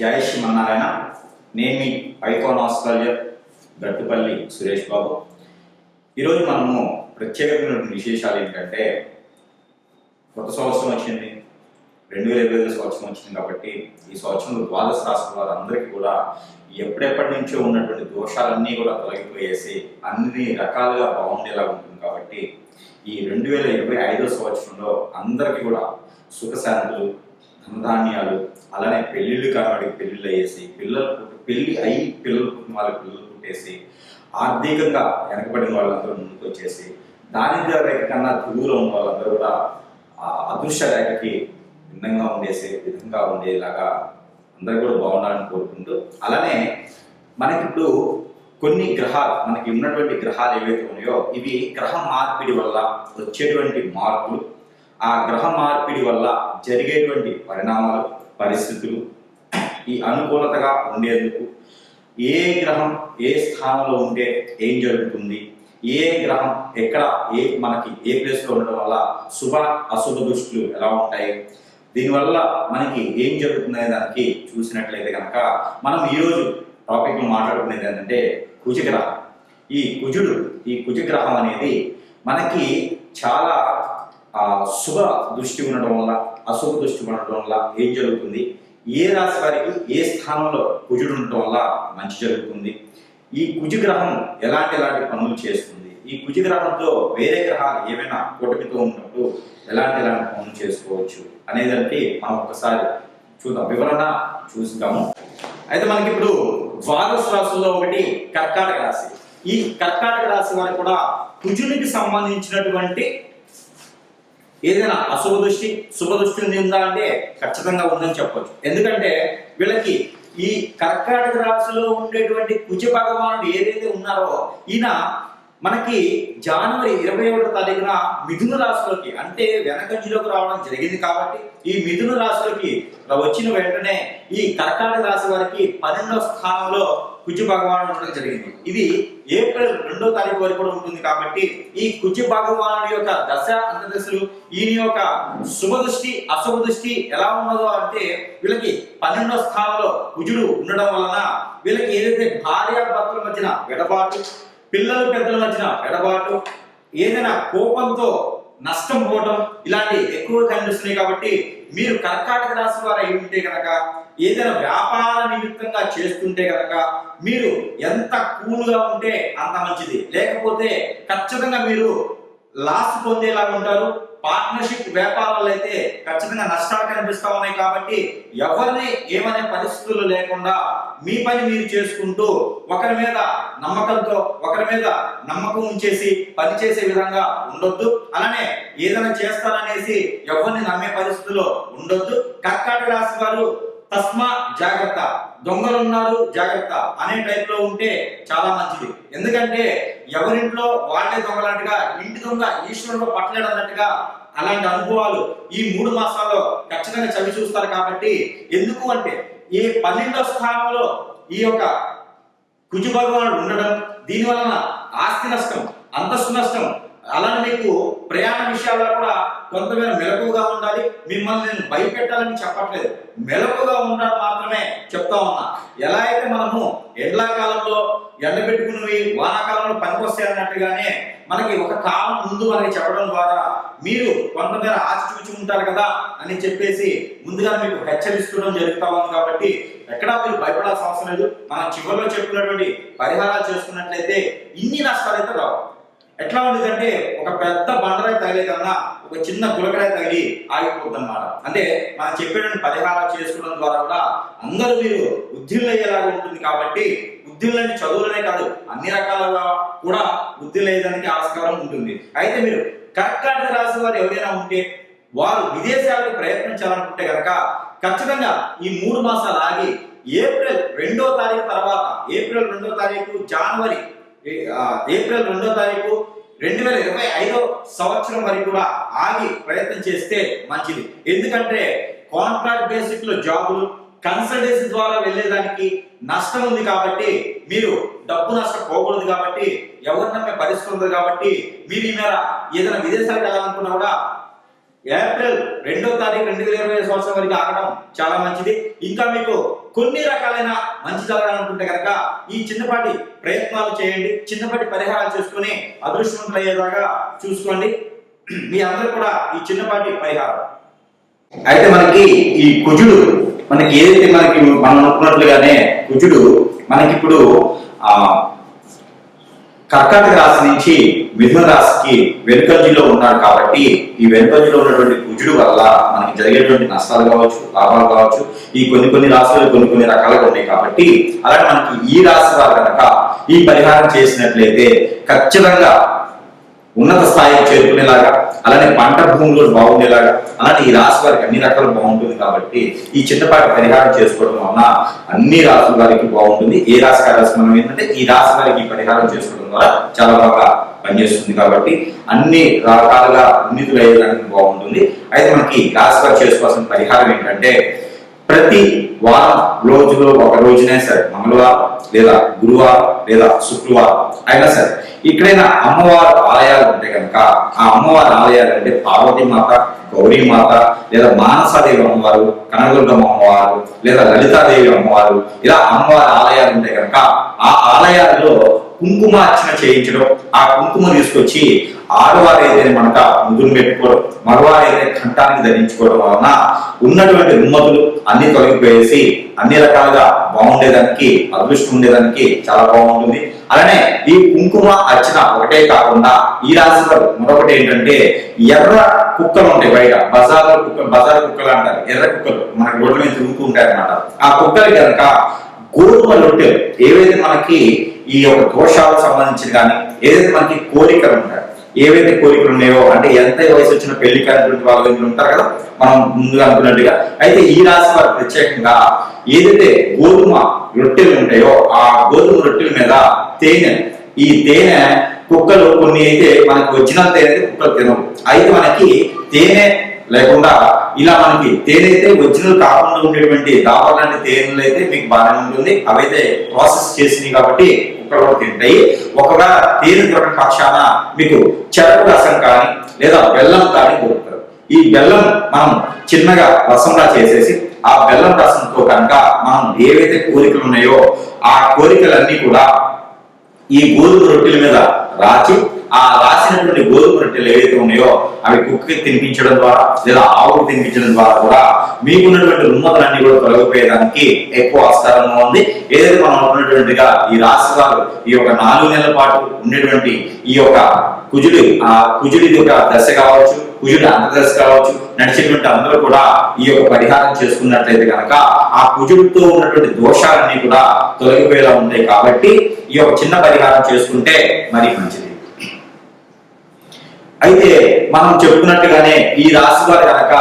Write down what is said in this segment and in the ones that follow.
జై శ్రీమన్నారాయణ. నేను మీ icon Australia Gattupalli Suresh Babu. ఈరోజు మనము ప్రత్యేకమైనటువంటి విశేషాలు ఏంటంటే, కొత్త సంవత్సరం వచ్చింది, 2025 సంవత్సరం వచ్చింది. కాబట్టి ఈ సంవత్సరంలో ద్వాదశ రాశి వారందరికీ కూడా ఎప్పుడెప్పటి నుంచో ఉన్నటువంటి దోషాలన్నీ కూడా తొలగిపోయేసి అన్ని రకాలుగా బాగుండేలా ఉంటుంది. కాబట్టి ఈ 2025 సంవత్సరంలో అందరికీ కూడా సుఖశాంతులు, ధనధాన్యాలు, అలానే పెళ్ళిళ్ళు కానివాడికి పెళ్ళిళ్ళు అయ్యేసి, పెళ్ళి అయ్యి పిల్లలు పుట్టిన వాళ్ళకి పిల్లలు పుట్టేసి, ఆర్థికంగా వెనకబడిన వాళ్ళందరూ ముందుకు వచ్చేసి, దారిద్ర్య రేఖ కన్నా దిగువలో ఉన్న వాళ్ళందరూ కూడా అదృశ్య రేఖకి భిన్నంగా విధంగా ఉండేలాగా అందరూ కూడా బాగుండాలని కోరుకుంటూ, అలానే మనకి ఇప్పుడు కొన్ని గ్రహాలు, మనకి ఉన్నటువంటి గ్రహాలు ఏవైతే ఉన్నాయో ఇవి గ్రహ మార్పిడి వల్ల వచ్చేటువంటి మార్పులు, ఆ గ్రహ మార్పిడి వల్ల జరిగేటువంటి పరిణామాలు, పరిస్థితులు, ఈ అనుకూలతగా ఉండేందుకు ఏ గ్రహం ఏ స్థానంలో ఉంటే ఏం జరుగుతుంది, ఏ గ్రహం ఎక్కడ మనకి ఏ ప్లేస్లో ఉండడం వల్ల శుభ అశుభ దృష్టిలు ఎలా ఉంటాయి, దీనివల్ల మనకి ఏం జరుగుతుంది అనే దానికి చూసినట్లయితే కనుక మనం ఈరోజు టాపిక్లో మాట్లాడుకునేది ఏంటంటే కుజగ్రహం. ఈ కుజగ్రహం అనేది మనకి చాలా శుభ దృష్టి ఉండడం వల్ల అశుభ దృష్టి ఉండడం వల్ల ఏం జరుగుతుంది, ఏ రాశి వారికి ఏ స్థానంలో కుజుడు ఉండటం వల్ల మంచి జరుగుతుంది, ఈ కుజగ్రహం ఎలాంటి పనులు చేస్తుంది, ఈ కుజగ్రహంతో వేరే గ్రహాలు ఏమైనా కూటమితో ఉన్నప్పుడు ఎలాంటి పనులు చేసుకోవచ్చు అనేదానికి మనం ఒకసారి వివరణ చూస్తాము. అయితే మనకి ఇప్పుడు ద్వాదశ రాశుల్లో ఒకటి కర్కాటక రాశి. ఈ కర్కాటక రాశి వారికి కూడా కుజునికి సంబంధించినటువంటి ఏదైనా అశుభ దృష్టి శుభ దృష్టి ఉందా అంటే ఖచ్చితంగా ఉందని చెప్పొచ్చు. ఎందుకంటే వీళ్ళకి ఈ కర్కాటక రాశిలో ఉండేటువంటి కుజ భగవానుడు ఏదైతే ఉన్నారో ఈయన మనకి జనవరి 21వ తారీఖున మిథున రాశిలోకి, అంటే వెనకంజలోకి రావడం జరిగింది. కాబట్టి ఈ మిథున రాశిలోకి వచ్చిన వెంటనే ఈ కర్కాటక రాశి వారికి 12వ స్థానంలో కుజ భగవానుడు ఉండడం జరిగింది. ఇది ఏప్రిల్ 2వ తారీఖు వరకు కూడా ఉంటుంది. కాబట్టి ఈ కుజ భగవానుడి యొక్క దశ అంతర్దశలు, ఈయన యొక్క శుభ దృష్టి అశుభ దృష్టి ఎలా ఉన్నదో అంటే వీళ్ళకి 12వ స్థానంలో కుజుడు ఉండడం వలన వీళ్ళకి ఏదైతే భార్యాభర్తల మధ్యన ఎడబాటు, పిల్లలు పెద్దల మధ్యన ఎడబాటు, ఏదైనా కోపంతో నష్టం పోవడం ఇలాంటి ఎక్కువ కనిపిస్తున్నాయి. కాబట్టి మీరు కర్కాటక రాశి వారు అయి ఉంటే కనుక, ఏదైనా వ్యాపార నిమిత్తంగా చేస్తుంటే కనుక మీరు ఎంత కూల్గా ఉంటే అంత మంచిది. లేకపోతే ఖచ్చితంగా మీరు లాస్ పొందేలాగా ఉంటారు. పార్ట్నర్షిప్ వ్యాపారాలు అయితే ఖచ్చితంగా నష్టాలు కనిపిస్తా ఉన్నాయి. కాబట్టి ఎవరిని ఏమనే పరిస్థితులు లేకుండా మీ పని మీరు చేసుకుంటూ ఒకరి మీద నమ్మకంతో ఒకరి మీద నమ్మకం ఉంచేసి పనిచేసే విధంగా ఉండొద్దు. అలానే ఏదైనా చేస్తారనేసి ఎవరిని నమ్మే పరిస్థితుల్లో ఉండొద్దు. కర్కాటక రాశి వారు తస్మా జాగ్రత్త, దొంగలు ఉన్నారు జాగ్రత్త అనే టైప్ లో ఉంటే చాలా మంచిది. ఎందుకంటే ఎవరింట్లో వాళ్ళే దొంగలన్నట్టుగా, ఇంటి దొంగ ఈశ్వరుడు పట్టలేడు అన్నట్టుగా అలాంటి అనుభవాలు ఈ 3 మాసాల్లో ఖచ్చితంగా చవి చూస్తారు. కాబట్టి ఎందుకు అంటే ఈ 12వ స్థానంలో ఈ యొక్క కుజ భగవానుడు ఉండడం, దీని వలన ఆస్తి నష్టం, అంతస్తు నష్టం, అలానే మీకు ప్రయాణ విషయాల్లో కూడా కొంతమేర మెలకుగా ఉండాలి. మిమ్మల్ని నేను భయపెట్టాలని చెప్పట్లేదు, మెలకుగా ఉండాలి మాత్రమే చెప్తా ఉన్నా. ఎలా అయితే మనము ఎండాకాలంలో ఎండబెట్టుకున్నవి వానాకాలంలో పనికొస్తాయి అన్నట్టుగానే మనకి ఒక కాలం ముందు మనకి చెప్పడం ద్వారా మీరు కొంతమేర ఆచితూచి ఉంటారు కదా అని చెప్పేసి ముందుగా మీకు హెచ్చరిస్తడం జరుగుతా ఉంది. కాబట్టి ఎక్కడా మీరు భయపడాల్సిన అవసరం లేదు. మనం చివరిలో చెప్పినటువంటి పరిహారాలు చేసుకున్నట్లయితే ఇన్ని నష్టాలు అయితే రావు. ఎట్లా ఉండేదంటే ఒక పెద్ద బండరాయి తగిలే కన్నా ఒక చిన్న గులకరాయి తగిలి ఆగిపోద్ది అన్నమాట. అంటే మనం చెప్పేటువంటి పరిహారాలు చేసుకోవడం ద్వారా కూడా అందరూ మీరు ఉద్యోగులు అయ్యేలాగా ఉంటుంది. కాబట్టి ఉద్యోగులని చదువులనే కాదు అన్ని రకాలుగా కూడా ఉద్యోగులు అయ్యేదానికి ఆస్కారం ఉంటుంది. అయితే మీరు కర్కాటక రాశి వారు ఎవరైనా ఉంటే వారు విదేశాలకు ప్రయత్నించాలనుకుంటే కనుక ఖచ్చితంగా ఈ 3 మాసాలు ఆగి ఏప్రిల్ 2వ తారీఖు తర్వాత, ఏప్రిల్ 2వ తారీఖు జనవరి ఏప్రిల్ 2వ తారీఖు 2025 సంవత్సరం వరకు కూడా ఆగి ప్రయత్నం చేస్తే మంచిది. ఎందుకంటే కాంట్రాక్ట్ బేసిక్ లో జాబులు, కన్సల్టెన్సీ ద్వారా వెళ్ళేదానికి నష్టం ఉంది. కాబట్టి మీరు డబ్బు నష్టం పోకూడదు. కాబట్టి ఎవరు నమ్మే పరిస్థితి ఉంది. కాబట్టి మీరు ఈ మేర ఏదైనా విదేశాలకు వెళ్ళాలనుకున్నా కూడా ఏప్రిల్ 2వ తారీఖు 2020 సంవత్సరం వరకు ఆగడం చాలా మంచిది. ఇంకా మీకు కొన్ని రకాలైన మంచి జరగాలనుకుంటే కనుక ఈ చిన్నపాటి ప్రయత్నాలు చేయండి, చిన్నపాటి పరిహారాలు చేసుకుని అదృష్టవంతులు అయ్యేలాగా చూసుకోండి. మీ అందరూ కూడా ఈ చిన్నపాటి పరిహారం. అయితే మనకి ఈ కుజుడు మనకి ఏదైతే మనం అనుకున్నట్లుగానే కుజుడు మనకి ఇప్పుడు కర్కాటక రాశి నుంచి మిథున రాశికి వెనుకంజలో ఉన్నాడు. కాబట్టి ఈ వెనుకంజలో ఉన్నటువంటి కుజుడు వల్ల మనకి జరిగేటువంటి నష్టాలు కావచ్చు, లాభాలు కావచ్చు, ఈ కొన్ని రాశులు కొన్ని రకాలుగా ఉన్నాయి. కాబట్టి అలాగే మనకి ఈ రాశి వారు కనుక ఈ పరిహారం చేసినట్లయితే ఖచ్చితంగా ఉన్నత స్థాయికి చేరుకునేలాగా, అలానే పంట భూములు బాగుండేలాగా, అలానే ఈ రాశి వారికి అన్ని రకాలు బాగుంటుంది. కాబట్టి ఈ చిన్నపాటి పరిహారం చేసుకోవడం వలన అన్ని రాశుల వారికి బాగుంటుంది. ఏ రాశి రాశి మనం ఏంటంటే ఈ రాశి వారికి పరిహారం చేసుకోవడం ద్వారా చాలా బాగా పనిచేస్తుంది. కాబట్టి అన్ని రకాలుగా ఉన్నతులు అయ్యేదానికి బాగుంటుంది. అయితే మనకి రాశి వారు చేసుకోవాల్సిన పరిహారం ఏంటంటే ప్రతి వారం రోజులో ఒక రోజునే సరే, మంగళవారం లేదా గురువారం లేదా శుక్రవారం అయినా సరే, ఇక్కడైనా అమ్మవారి ఆలయాలు ఉంటే కనుక ఆ అమ్మవారి ఆలయాలు అంటే పార్వతీమాత, గౌరీమాత లేదా మానసాదేవి అమ్మవారు, కనకదుర్గమ్మ అమ్మవారు లేదా లలితాదేవి అమ్మవారు, ఇలా అమ్మవారి ఆలయాలు ఉంటే కనుక ఆ ఆలయాల్లో కుంకుమార్చన చేయించడం, ఆ కుంకుమ తీసుకొచ్చి ఆడవారైతే మనక ముదురు పెట్టుకోవడం, మగవారైతే కంఠానికి ధరించుకోవడం వలన ఉన్నటువంటి రుమ్మతులు అన్ని తొలగిపోయేసి అన్ని రకాలుగా బాగుండేదానికి, అదృష్టం ఉండేదానికి చాలా బాగుంటుంది. అలానే ఈ కుంకుమ అర్చన ఒకటే కాకుండా ఈ రాశి వారు మరొకటి ఏంటంటే ఎర్ర కుక్కలు ఉంటాయి బయట, బజార్ కుక్కలు అంటారు, ఎర్ర కుక్కలు మనకి రోడ్ల మీద తిరుగుతూ ఉంటాయి అన్నమాట. ఆ కుక్కలు కనుక గోధుమ రొట్టెలు ఏవైతే మనకి ఈ యొక్క దోషాలకు సంబంధించిన కానీ ఏదైతే మనకి కోరికలు ఉంటాయి, ఏవైతే కోరికలు ఉన్నాయో అంటే ఎంత వయసు వచ్చిన పెళ్లి కానిటువంటి వాళ్ళు ఉంటారు కదా మనం ముందుగా అనుకున్నట్టుగా, అయితే ఈ రాశి వారు ప్రత్యేకంగా ఏదైతే గోధుమ రొట్టెలు ఉంటాయో ఆ గోధుమ రొట్టెల మీద తేనె, ఈ తేనె కుక్కలు కొన్ని అయితే మనకి ఒరిజినల్ తేనె కుక్కలు తినవు, అయితే మనకి తేనె లేకుండా ఇలా మనకి తేనె అయితే ఒరిజినల్ కాకుండా ఉండేటువంటి దాబాలాంటి తేనెలు అయితే మీకు బాగానే ఉంటుంది. అవైతే ప్రాసెస్ చేసినాయి కాబట్టి కుక్కలు కూడా తింటాయి. ఒకవేళ తేనె దొరకని పక్షాన మీకు చెరకు రసం కానీ లేదా బెల్లం కానీ దొరుకుతుంది. ఈ బెల్లం మనం చిన్నగా రసంగా చేసేసి ఆ బెల్లం రసంతో కనుక మనం ఏవైతే కోరికలు ఉన్నాయో ఆ కోరికలన్నీ కూడా ఈ గోధుమ రొట్టెల మీద రాచి ఆ రాసినటువంటి గోధుమ రొట్టెలు ఏవైతే ఉన్నాయో అవి కుక్కకి తినిపించడం ద్వారా లేదా ఆవుకు తినిపించడం ద్వారా కూడా మీకున్నటువంటి రుమ్మతులన్నీ కూడా తొలగిపోయేదానికి ఎక్కువ ఆస్కారంగా ఉంది. ఏదైతే మనం అనుకున్నటువంటిగా ఈ రాశి వారు ఈ యొక్క 4 నెలల పాటు ఉండేటువంటి ఈ యొక్క కుజుడి యొక్క దశ కావచ్చు, కుజుడి అంతర్దశ కావచ్చు, నడిచేటువంటి అందరూ కూడా ఈ యొక్క పరిహారం చేసుకున్నట్లయితే కనుక ఆ కుజుడితో ఉన్నటువంటి దోషాలన్నీ కూడా తొలగిపోయేలా ఉంటాయి. కాబట్టి ఈ యొక్క చిన్న పరిహారం చేసుకుంటే మరి మంచిది. అయితే మనం చెప్పుకున్నట్టుగానే ఈ రాశి వారు కనుక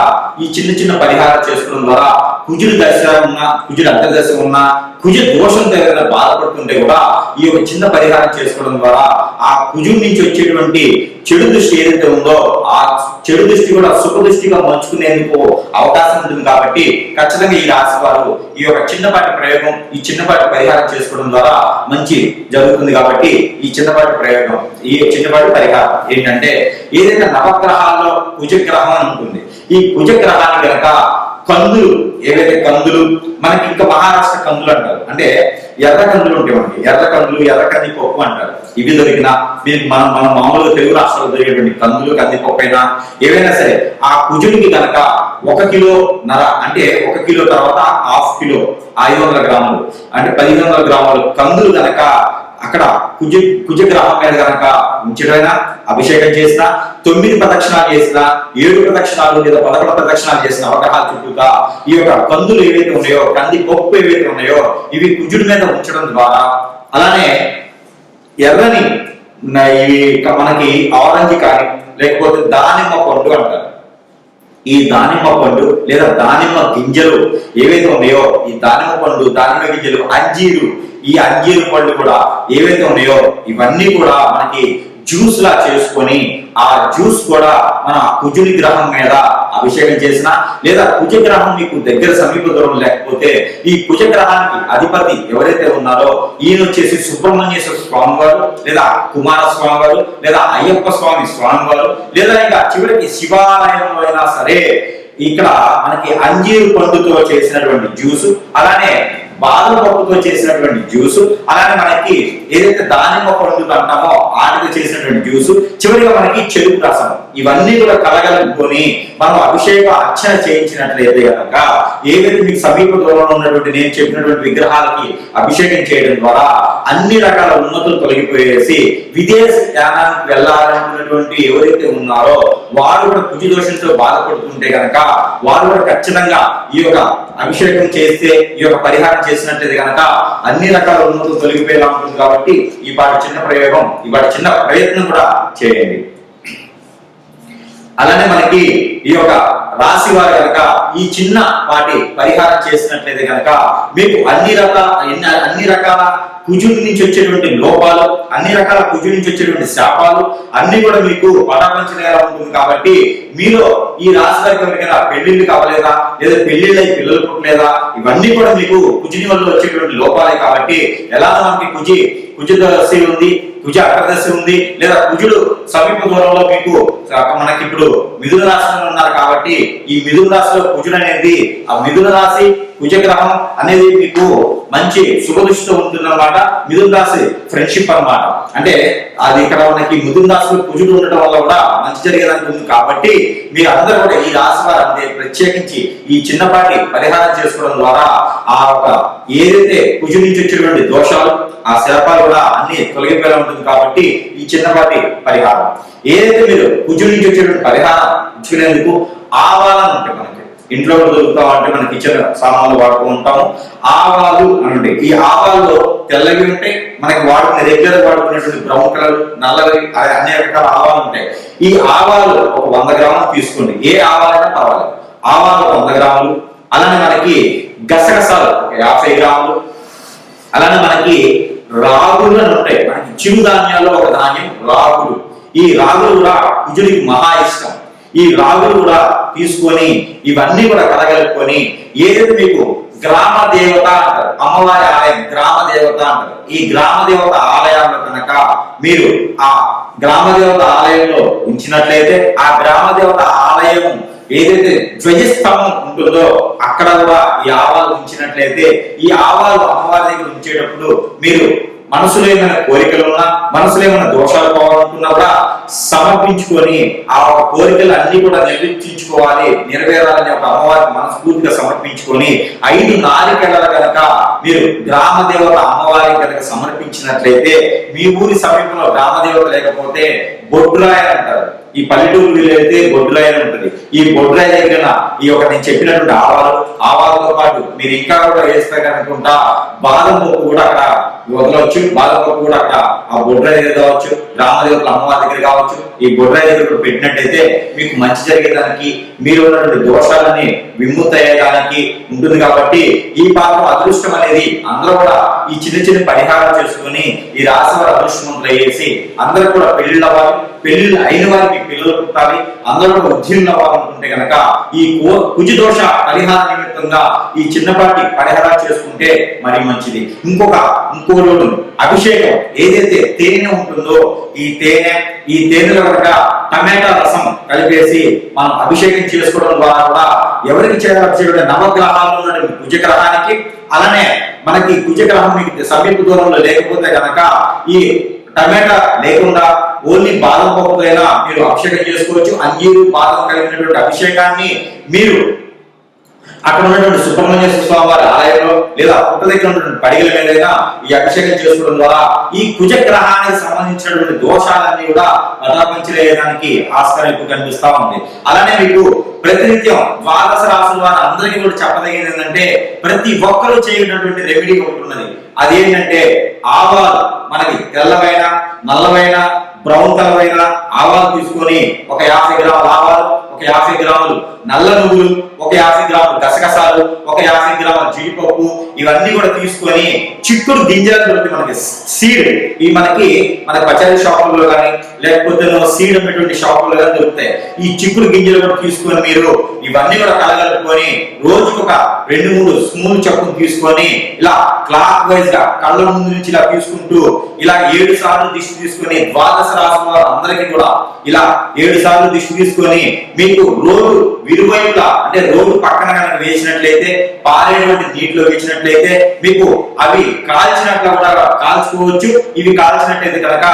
ఈ చిన్న పరిహారం చేసుకోవడం ద్వారా కుజుడి దశ ఉన్నా, కుజుడి అంతర్దశ ఉన్నా, కుజ దోషం దగ్గర బాధపడుతుంటే కూడా ఈ యొక్క చిన్న పరిహారం చేసుకోవడం ద్వారా ఆ కుజుడి నుంచి వచ్చేటువంటి చెడు దృష్టి ఏదైతే ఉందో ఆ చెడు దృష్టి కూడా సుఖ దృష్టిగా మలుచుకునేందుకు అవకాశం ఉంటుంది. కాబట్టి ఖచ్చితంగా ఈ రాశి వారు ఈ యొక్క చిన్నపాటి ప్రయోగం, ఈ చిన్నపాటి పరిహారం చేసుకోవడం ద్వారా మంచి జరుగుతుంది. కాబట్టి ఈ చిన్నపాటి ప్రయోగం, ఈ చిన్నపాటి పరిహారం ఏంటంటే ఏదైతే నవగ్రహాల్లో కుజగ్రహం అని ఉంటుంది, ఈ కుజగ్రహాన్ని కనుక కందులు, ఏవైతే కందులు మనకి ఇంకా మహారాష్ట్ర కందులు అంటారు, అంటే ఎర్ర కందులు ఉంటాయి మనకి, ఎర్ర కందులు, ఎర్ర కందిపప్పు అంటారు. ఇవి దొరికినా మీరు మనం మామూలుగా తెలుగు రాష్ట్రాల్లో దొరికేటువంటి కందులు, కందిపప్పు అయినా ఏవైనా సరే ఆ కుజుడికి కనుక 1 కిలోన్నర అంటే 1 కిలో తర్వాత 1/2 కిలో 500 గ్రాములు అంటే 1500 గ్రాములు కందులు కనుక అక్కడ కుజగ్రహం మీద కనుక ఉంచడైనా, అభిషేకం చేసిన, 9 ప్రదక్షిణాలు చేసిన, 7 ప్రదక్షిణాలు లేదా 11 ప్రదక్షిణాలు చేసిన అవగాహన చుట్టూగా ఈ యొక్క కందులు ఏవైతే ఉన్నాయో, కందిపప్పు ఏవైతే ఉన్నాయో ఇవి కుజుడి మీద ఉంచడం ద్వారా, అలానే ఎర్రని మనకి ఆరెంజ్ కానీ లేకపోతే దానిమ్మ పండు అంటారు, ఈ దానిమ్మ పండు లేదా దానిమ్మ గింజలు ఏవైతే ఉన్నాయో ఈ దానిమ్మ పండు, దానిమ్మ గింజలు, అంజీరు, ఈ అంజీరు పళ్ళు కూడా ఏవైతే ఉన్నాయో ఇవన్నీ కూడా మనకి జ్యూస్ లా చేసుకొని ఆ జ్యూస్ కూడా మన కుజుని గ్రహం మీద అభిషేకం చేసిన, లేదా కుజ గ్రహం మీకు దగ్గర సమీప దూరం లేకపోతే ఈ కుజ గ్రహానికి అధిపతి ఎవరైతే ఉన్నారో ఈయన వచ్చేసి సుబ్రహ్మణ్యేశ్వర స్వామి వారు, లేదా కుమార స్వామి వారు, లేదా అయ్యప్ప స్వామి వారు, లేదా ఇంకా చివరికి శివాలయంలో అయినా సరే ఇక్కడ మనకి అంజీరు పండుతో చేసినటువంటి జ్యూస్, అలానే బాదం పప్పుతో చేసినటువంటి జ్యూస్, అలానే మనకి ఏదైతే దానిమ్మ పండు అంటామో వాటితో చేసినటువంటి జ్యూస్, చివరిగా మనకి చెరుకు రసం, ఇవన్నీ కూడా కలగలుపుకొని మనం అభిషేక అర్చన చేయించినట్లయితే కనుక ఏదైతే మీకు సమీప దూరంలో ఉన్నటువంటి నేను చెప్పినటువంటి విగ్రహాలకి అభిషేకం చేయడం ద్వారా అన్ని రకాల ఉన్నతులు తొలగిపోయేసి విదేశ ధ్యానానికి వెళ్ళాలనుకున్నటువంటి ఎవరైతే ఉన్నారో వారు కూడా కుజ దోషంతో బాధపడుతుంటే కనుక వారు కూడా ఖచ్చితంగా ఈ యొక్క అభిషేకం చేస్తే, ఈ యొక్క పరిహారం చేసినట్లయితే కనుక అన్ని రకాల ఉన్నతులు తొలగిపోయేలా ఉంటుంది. కాబట్టి ఈ పాటి చిన్న ప్రయోగం, ఈ పాటి చిన్న ప్రయత్నం కూడా చేయండి. అలానే మనకి ఈ యొక్క రాశి వారు కనుక ఈ చిన్న వాటి పరిహారం చేసినట్లయితే కనుక మీకు అన్ని రకాల కుజుడి నుంచి వచ్చేటువంటి లోపాలు, అన్ని రకాల కుజుడి నుంచి వచ్చేటువంటి శాపాలు అన్ని కూడా మీకు పటాపంచలేలా ఉంటుంది. కాబట్టి మీలో ఈ రాశి వారికి ఎవరికైనా పెళ్లిళ్ళు కావలేదా, లేదా పెళ్లిళ్ళై పిల్లలు పుట్టలేదా, ఇవన్నీ కూడా మీకు కుజుని వల్ల వచ్చేటువంటి లోపాలే. కాబట్టి ఎలా మనకి కుజ దశ ఉంది, కుజ అర్ధదశి ఉంది, లేదా కుజుడు సమీప దూరంలో మీకు మనకి ఇప్పుడు మిథున రాశిలో ఉన్నారు. కాబట్టి ఈ మిథున రాశిలో కుజుడు అనేది, ఆ మిథున రాశి కుజ గ్రహం అనేది మీకు మంచి శుభదృష్టితో ఉంటుందన్నమాట. మిథున రాశి ఫ్రెండ్షిప్ అన్నమాట. అంటే అది ఇక్కడ మనకి మిథున రాశిలో కుజుడు ఉండటం వల్ల కూడా మంచి జరిగేదానికి ఉంది. కాబట్టి మీరు అందరూ కూడా ఈ రాశి వారు అంటే ప్రత్యేకించి ఈ చిన్నపాటి పరిహారం చేసుకోవడం ద్వారా ఆ ఒక ఏదైతే కుజు నుంచి వచ్చేటువంటి దోషాలు, ఆ శాపాలు కూడా అన్ని తొలగిపోయేలా ఉంటుంది. కాబట్టి ఈ చిన్నపాటి పరిహారం ఏదైతే మీరు కుజు నుంచి వచ్చేటువంటి పరిహారం ఇచ్చుకునేందుకు ఆవాలను ఉంటాయి, మనకి ఇంట్లో దొరుకుతా అంటే మన కిచెన్ సామాన్లు వాడుతూ ఉంటాము. ఆవాలు అని ఉంటాయి. ఈ ఆవాల్లో తెల్లవి ఉంటాయి, మనకి వాడుకునే రెగ్యులర్ వాడుకునేటువంటి బ్రౌన్ కలర్, నల్లవి, అన్ని రకాల ఆవాలు ఉంటాయి. ఈ ఆవాలు ఒక 100 గ్రాములు తీసుకోండి. ఏ ఆవాలైనా కావాలి. ఆవాలు 100 గ్రాములు, అలానే మనకి గసగసాలు 50 గ్రాములు, అలానే మనకి రాగులు అని ఉంటాయి. మనకి చిరుధాన్యాల్లో ఒక ధాన్యం రాగులు. ఈ రాగులు కూడా కుజుడికి మహా ఇష్టం. ఈ రాగులు కూడా తీసుకొని ఇవన్నీ కూడా కలగలుపుకొని ఏదైతే మీకు గ్రామ దేవత అంటారు, అమ్మవారి ఆలయం గ్రామ దేవత అంటారు. ఈ గ్రామ దేవత ఆలయాల్లో కనుక మీరు ఆ గ్రామ దేవత ఆలయంలో ఉంచినట్లయితే ఆ గ్రామ దేవత ఆలయం ఏదైతే ధ్వజస్తంభం ఉంటుందో అక్కడ కూడా ఈ ఆవాలు ఉంచినట్లయితే ఈ ఆవాలు అమ్మవారి దగ్గర ఉంచేటప్పుడు మీరు మనసులో ఏమైనా కోరికలు ఉన్నా, మనసులో ఏమైనా దోషాలు పోవాలనుకున్నా కూడా సమర్పించుకొని ఆ ఒక కోరికలు అన్ని కూడా నెరవేరాలని ఒక అమ్మవారికి మనస్ఫూర్తిగా సమర్పించుకొని 5 నారికేళలు కనుక మీరు గ్రామ దేవత అమ్మవారికి కనుక సమర్పించినట్లయితే మీ ఊరి సమీపంలో గ్రామ దేవత లేకపోతే బొడ్రాయ అంటారు. ఈ పల్లెటూరు వీలైతే బొడ్రాయ ఉంటుంది. ఈ బొడ్రాయ దగ్గర ఈ యొక్క నేను చెప్పినటువంటి ఆవాలతో పాటు మీరు ఇంకా కూడా వేస్తారనుకుంటా బాదం పప్పు కూడా అక్కడ వదలవచ్చు. బాదం పప్పు కూడా అక్కడ ఆ బొడ్రాయ దగ్గర కావచ్చు, గ్రామదేవతల అమ్మవారి దగ్గర కావచ్చు, ఈ బొడ్రాయ దగ్గర పెట్టినట్టయితే మీకు మంచి జరిగేదానికి, మీరు ఉన్నటువంటి దోషాలని విముక్తి అయ్యేదానికి ఉంటుంది. కాబట్టి ఈ పాత్ర అదృష్టం అనేది అందరూ కూడా ఈ చిన్న పరిహారాలు చేసుకుని ఈ రాశి వారు అదృష్టవంతులు అయ్యేసి అందరూ కూడా పెళ్లిళ్ళు అవ్వాలి, పెళ్లిళ్ళు అయిన వారికి పిల్లలు పుట్టాలి, అందరూ కూడా ఉద్యోగులు అవ్వాలనుకుంటే కనుక ఈ కుజ దోష పరిహార నిమిత్తంగా ఈ చిన్నపాటి పరిహారాలు చేసుకుంటే మరి మంచిది. ఇంకో రోజు అభిషేకం ఏదైతే తేనె ఉంటుందో ఈ తేనెలో కనుక టమాటా రసం కలిపేసి మనం అభిషేకం చేసుకోవడం ద్వారా కూడా ఎవరికి చేయాలి అభిషేకం నవగ్రహాలు ఉన్నటువంటి కుజ గ్రహానికి, అలానే మనకి కుజ గ్రహం మీకు సమీప దూరంలో లేకపోతే కనుక ఈ టమాటా లేకుండా ఓన్లీ బాదం పప్పుకైనా మీరు అభిషేకం చేసుకోవచ్చు. అంజీరు బాదం కలిగినటువంటి అభిషేకాన్ని మీరు అక్కడ ఉన్నటువంటి సుబ్రహ్మణ్యేశ్వర స్వామి వారి ఆలయంలో లేదా పుట్ట దగ్గర ఉన్నటువంటి పడిగల మీదైనా ఈ అభిషేకం చేసుకోవడం ద్వారా ఈ కుజ గ్రహానికి సంబంధించినటువంటి దోషాలన్నీ కూడా పటాపంచలేయడానికి ఆస్కారం ఎక్కువ కనిపిస్తా ఉంది. అలానే మీకు ప్రతినిత్యం 12 రాసుల వారు అందరికీ కూడా చెప్పదగినది ఏంటంటే ప్రతి ఒక్కరూ చేయనటువంటి రెమెడీ ఒకటి ఉన్నది. అదేంటంటే ఆవాలు, మనకి తెల్లవైన నల్లవైన బ్రౌన్ కలర్ అయిన ఆవాలు తీసుకొని ఒక 50 గ్రాముల ఆవాలు, ఒక 50 గ్రాములు నల్ల నువ్వులు, ఒక 50 గ్రాములు గసగసాలు, ఒక 50 గ్రాముల జీడిపప్పు, ఇవన్నీ కూడా తీసుకొని చిక్కుడు గింజలు దొరుకుతాయి మనకి సీడ్. ఈ మనకి పచారీ షాపుల్లో కానీ లేకపోతే సీడ్ అమ్మేటువంటి షాపులు కానీ దొరుకుతాయి. ఈ చిక్కుడు గింజలు కూడా తీసుకొని మీరు ఇవన్నీ కూడా కలగలుపుకొని రోజుకు ఒక 2-3 స్పూన్లు చొప్పున తీసుకొని ఇలా క్లాక్ వైజ్ గా కళ్ళ ముందు నుంచి ఇలా తీసుకుంటూ ఇలా 7 సార్లు దిష్టి తీసుకొని ద్వాదశ రాశి వారు అందరికీ కూడా ఇలా 7 సార్లు దిష్టి తీసుకొని మీకు రోడ్డు విరువైపులా అంటే రోడ్డు పక్కన కనుక వేసినట్లయితే పారేటువంటి నీటిలో వేసినట్లయితే మీకు అవి కాల్చినట్లు కూడా కాల్చుకోవచ్చు. ఇవి కాల్చినట్లయితే కనుక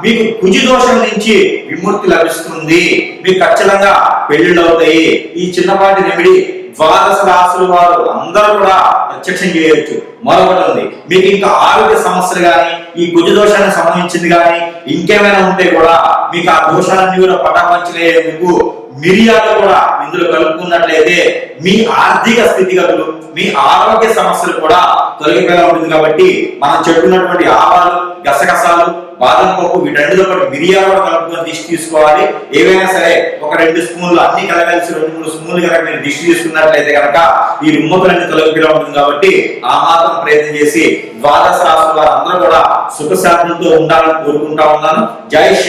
మీకు కుజి దోషం నుంచి విముక్తి లభిస్తుంది. మీకు ఖచ్చితంగా పెళ్లిళ్ళు అవుతాయి. ఈ చిన్నపాటి రెమెడీ ద్వాదశ రాశుల వారు అందరూ కూడా ప్రత్యక్షం చేయవచ్చు. మరొకటి ఉంది, మీకు ఇంకా ఆరోగ్య సమస్యలు కానీ ఈ కుజ దోషానికి సంబంధించింది కానీ ఇంకేమైనా ఉంటే కూడా మీకు ఆ దోషాలన్నీ కూడా పటాపంచలేందుకు మిరియాలు కూడా ఇందులో కలుపుకున్నట్లయితే మీ ఆర్థిక స్థితిగతులు మీ ఆరోగ్య సమస్యలు కూడా తొలగిపోయేలా ఉంటుంది. కాబట్టి మనం చెప్పుకున్నటువంటి ఆవాలు, గసగసాలు, బాదం పప్పు వీటన్నిటితో పాటు మిరియాలు కూడా కలుపుకొని దిష్టి తీసుకోవాలి. ఏవైనా సరే ఒక 2 స్పూన్లు అన్ని కలగలిసి 2-3 స్పూన్లు కనుక మీరు దిష్టి తీసుకున్నట్లయితే కనుక ఈ రుమ్మతులన్నీ తొలగిపోయేలా ఉంటుంది. కాబట్టి ఆ మాత్రం ప్రయత్నం చేసి ద్వాదశ రాశుల వారు అందరూ కూడా సుఖశాంతులతో ఉండాలని కోరుకుంటా ఉన్నాను. జై శ్రీ